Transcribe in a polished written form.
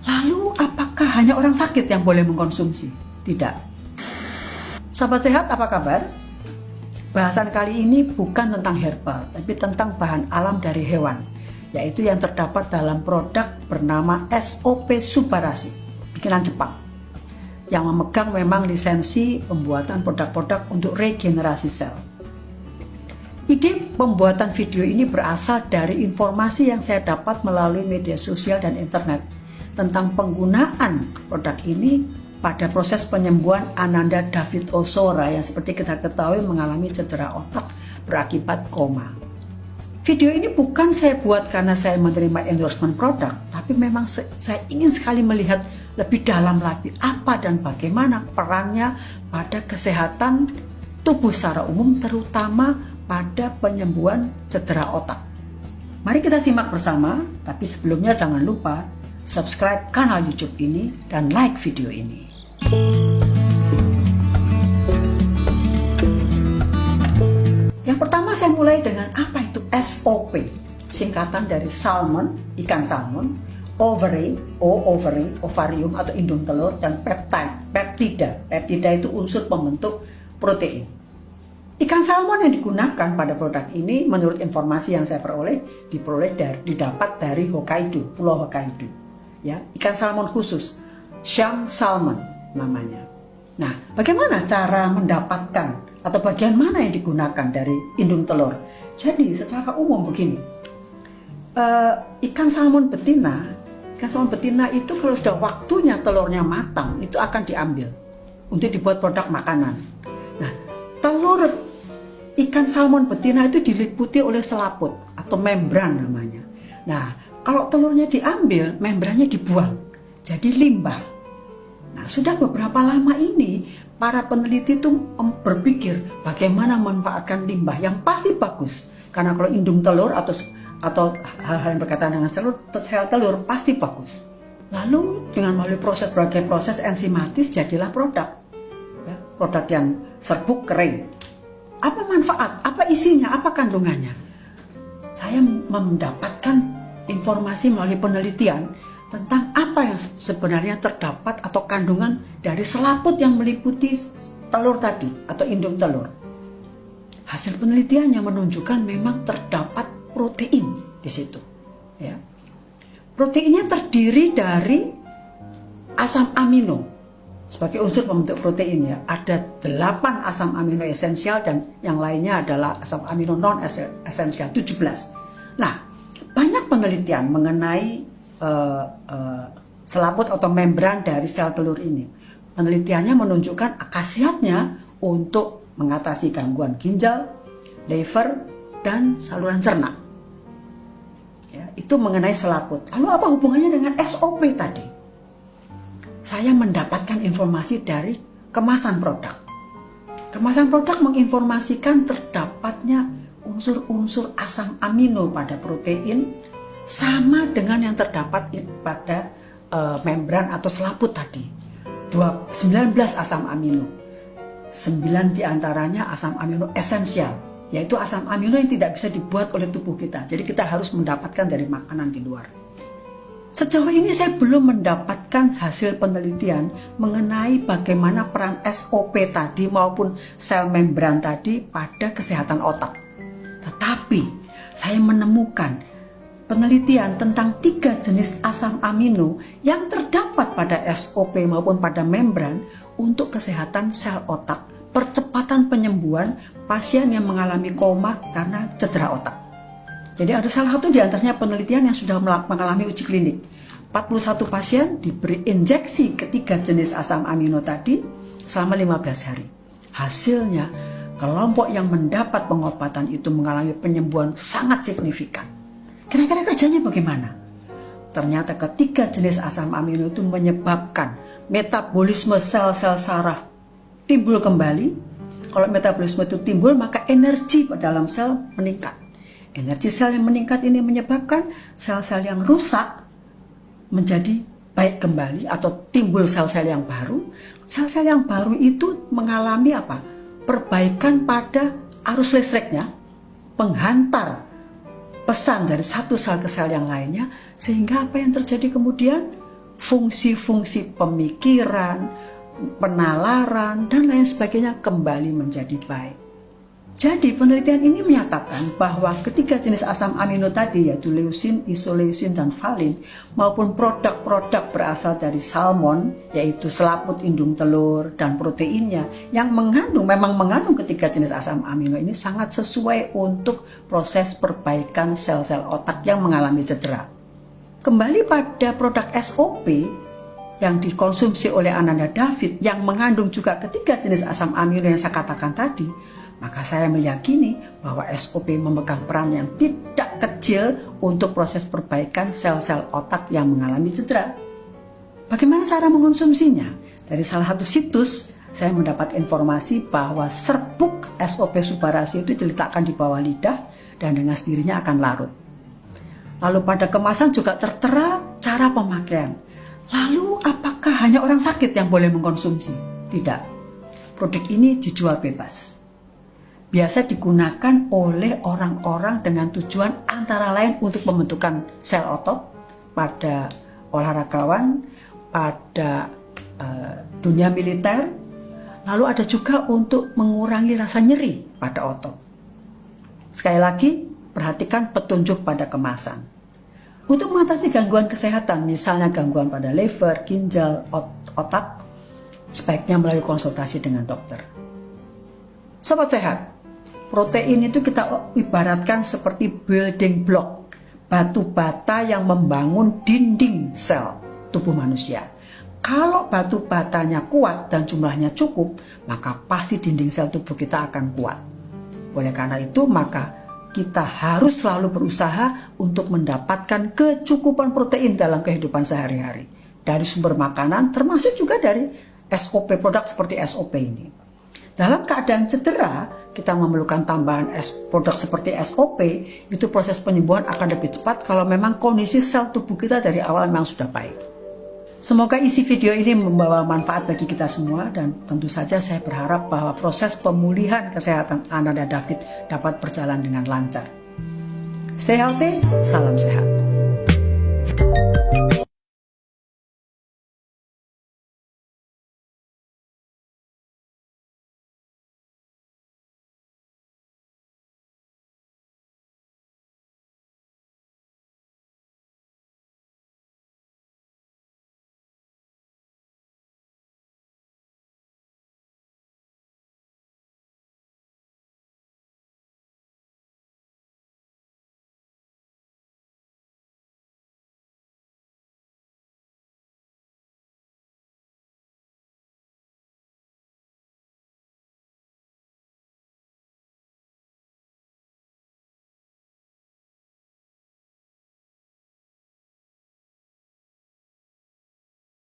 Lalu apakah hanya orang sakit yang boleh mengkonsumsi? Tidak. Sahabat sehat, apa kabar? Bahasan kali ini bukan tentang herbal, tapi tentang bahan alam dari hewan, yaitu yang terdapat dalam produk bernama SOP Subarasi, bikinan Jepang, yang memegang memang lisensi pembuatan produk-produk untuk regenerasi sel. Ide pembuatan video ini berasal dari informasi yang saya dapat melalui media sosial dan internet tentang penggunaan produk ini pada proses penyembuhan Ananda David Ozora yang seperti kita ketahui mengalami cedera otak berakibat koma. Video ini bukan saya buat karena saya menerima endorsement produk, tapi memang saya ingin sekali melihat lebih dalam lagi apa dan bagaimana perannya pada kesehatan tubuh secara umum, terutama pada penyembuhan cedera otak. Mari kita simak bersama, tapi sebelumnya jangan lupa subscribe kanal YouTube ini dan like video ini. Yang pertama saya mulai dengan apa itu SOP, singkatan dari salmon, ikan salmon, ovary, ovarium atau indung telur, dan peptida. Peptida itu unsur pembentuk protein. Ikan salmon yang digunakan pada produk ini menurut informasi yang saya didapat dari Hokkaido, Pulau Hokkaido. Ya, ikan salmon khusus, Shang salmon namanya. Nah, bagaimana cara mendapatkan atau bagian mana yang digunakan dari indung telur? Jadi secara umum begini, ikan salmon betina itu kalau sudah waktunya telurnya matang itu akan diambil untuk dibuat produk makanan. Nah, telur ikan salmon betina itu diliputi oleh selaput atau membran namanya. Nah, kalau telurnya diambil, membrannya dibuang, jadi limbah. Nah, sudah beberapa lama ini para peneliti itu berpikir bagaimana memanfaatkan limbah yang pasti bagus. Karena kalau indung telur atau hal-hal yang berkaitan dengan sel telur pasti bagus. Lalu dengan melalui berbagai proses enzimatis jadilah produk. Ya, produk yang serbuk kering. Apa manfaat? Apa isinya? Apa kandungannya? Saya mendapatkan informasi melalui penelitian tentang apa yang sebenarnya terdapat atau kandungan dari selaput yang meliputi telur tadi atau indung telur. Hasil penelitiannya menunjukkan memang terdapat protein di situ. Ya. Proteinnya terdiri dari asam amino sebagai unsur pembentuk protein, ya. Ada 8 asam amino esensial dan yang lainnya adalah asam amino non esensial 17. Nah, banyak penelitian mengenai selaput atau membran dari sel telur ini. Penelitiannya menunjukkan khasiatnya untuk mengatasi gangguan ginjal, liver, dan saluran cerna. Ya, itu mengenai selaput. Lalu apa hubungannya dengan SOP tadi? Saya mendapatkan informasi dari kemasan produk. Kemasan produk menginformasikan terdapatnya unsur-unsur asam amino pada protein sama dengan yang terdapat pada membran atau selaput tadi. 19 asam amino. 9 diantaranya asam amino esensial, yaitu asam amino yang tidak bisa dibuat oleh tubuh kita. Jadi kita harus mendapatkan dari makanan di luar. Sejauh ini saya belum mendapatkan hasil penelitian mengenai bagaimana peran SOP tadi maupun sel membran tadi pada kesehatan otak. Tetapi saya menemukan penelitian tentang 3 jenis asam amino yang terdapat pada SOP maupun pada membran untuk kesehatan sel otak, percepatan penyembuhan pasien yang mengalami koma karena cedera otak. Jadi ada salah satu di antaranya penelitian yang sudah mengalami uji klinik. 41 pasien diberi injeksi ketiga jenis asam amino tadi selama 15 hari. Hasilnya, kelompok yang mendapat pengobatan itu mengalami penyembuhan sangat signifikan. Kira-kira kerjanya bagaimana? Ternyata ketiga jenis asam amino itu menyebabkan metabolisme sel-sel saraf timbul kembali. Kalau metabolisme itu timbul, maka energi dalam sel meningkat. Energi sel yang meningkat ini menyebabkan sel-sel yang rusak menjadi baik kembali atau timbul sel-sel yang baru. Sel-sel yang baru itu mengalami apa? Perbaikan pada arus listriknya, penghantar pesan dari satu sel ke sel yang lainnya, sehingga apa yang terjadi kemudian? fungsi-fungsi pemikiran, penalaran, dan lain sebagainya kembali menjadi baik. Jadi penelitian ini menyatakan bahwa ketiga jenis asam amino tadi, yaitu leusin, isoleusin, dan valin, maupun produk-produk berasal dari salmon, yaitu selaput indung telur dan proteinnya, yang memang mengandung ketiga jenis asam amino ini sangat sesuai untuk proses perbaikan sel-sel otak yang mengalami cedera. Kembali pada produk SOP yang dikonsumsi oleh Ananda David yang mengandung juga ketiga jenis asam amino yang saya katakan tadi, maka saya meyakini bahwa SOP memegang peran yang tidak kecil untuk proses perbaikan sel-sel otak yang mengalami cedera. Bagaimana cara mengkonsumsinya? Dari salah satu situs, saya mendapat informasi bahwa serbuk SOP Subarasi itu diletakkan di bawah lidah dan dengan sendirinya akan larut. Lalu pada kemasan juga tertera cara pemakaian. Lalu apakah hanya orang sakit yang boleh mengkonsumsi? Tidak. Produk ini dijual bebas. Biasa digunakan oleh orang-orang dengan tujuan antara lain untuk pembentukan sel otot pada olahragawan, pada dunia militer, lalu ada juga untuk mengurangi rasa nyeri pada otot. Sekali lagi, perhatikan petunjuk pada kemasan. Untuk mengatasi gangguan kesehatan, misalnya gangguan pada liver, ginjal, otak, sebaiknya melalui konsultasi dengan dokter. Sobat sehat, protein itu kita ibaratkan seperti building block, batu bata yang membangun dinding sel tubuh manusia. Kalau batu batanya kuat dan jumlahnya cukup, maka pasti dinding sel tubuh kita akan kuat. Oleh karena itu, maka kita harus selalu berusaha untuk mendapatkan kecukupan protein dalam kehidupan sehari-hari. Dari sumber makanan, termasuk juga dari SOP, produk seperti SOP ini. Dalam keadaan cedera, kita memerlukan tambahan produk seperti SOP, itu proses penyembuhan akan lebih cepat kalau memang kondisi sel tubuh kita dari awal memang sudah baik. Semoga isi video ini membawa manfaat bagi kita semua, dan tentu saja saya berharap bahwa proses pemulihan kesehatan Ananda David dapat berjalan dengan lancar. Stay healthy, salam sehat.